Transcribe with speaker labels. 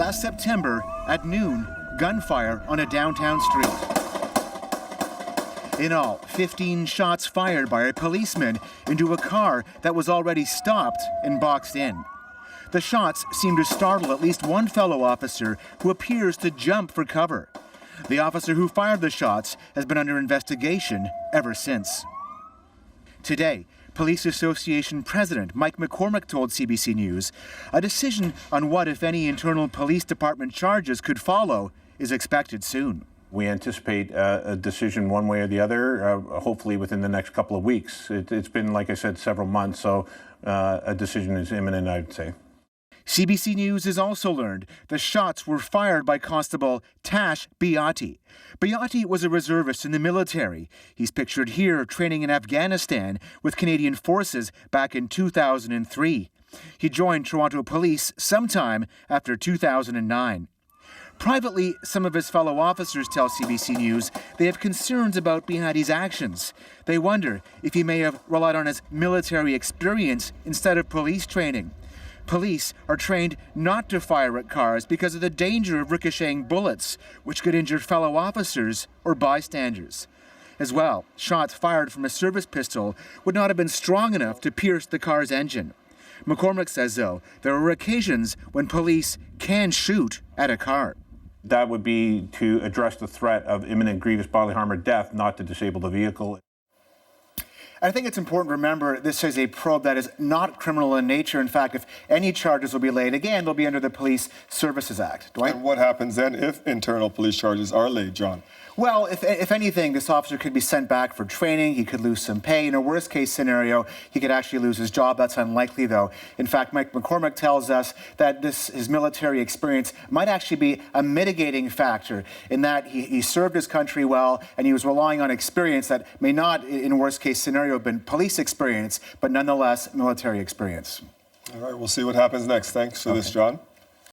Speaker 1: Last September, at noon, gunfire on a downtown street. In all, 15 shots fired by a policeman into a car that was already stopped and boxed in. The shots seem to startle at least one fellow officer who appears to jump for cover. The officer who fired the shots has been under investigation ever since. Today, Police Association President Mike McCormick told CBC News a decision on what, if any, internal police department charges could follow is expected soon.
Speaker 2: We anticipate a decision one way or the other, hopefully within the next couple of weeks. It's been, like I said, several months, so a decision is imminent, I'd say.
Speaker 1: CBC News has also learned the shots were fired by Constable Tash Biati. Biati was a reservist in the military. He's pictured here training in Afghanistan with Canadian forces back in 2003. He joined Toronto Police sometime after 2009. Privately, some of his fellow officers tell CBC News they have concerns about Biati's actions. They wonder if he may have relied on his military experience instead of police training. Police are trained not to fire at cars because of the danger of ricocheting bullets, which could injure fellow officers or bystanders. As well, shots fired from a service pistol would not have been strong enough to pierce the car's engine. McCormick says, though, there are occasions when police can shoot at a car.
Speaker 2: That would be to address the threat of imminent grievous bodily harm or death, not to disable the vehicle.
Speaker 1: I think it's important to remember this is a probe that is not criminal in nature. In fact, if any charges will be laid, again, they'll be under the Police Services Act. Dwight?
Speaker 3: And what happens then if internal police charges are laid, John?
Speaker 1: Well, if anything, this officer could be sent back for training. He could lose some pay. In a worst-case scenario, he could actually lose his job. That's unlikely, though. In fact, Mike McCormick tells us that his military experience might actually be a mitigating factor in that he served his country well, and he was relying on experience that may not, in a worst-case scenario, have been police experience, but nonetheless military experience.
Speaker 3: All right, we'll see what happens next. Thanks for this, John.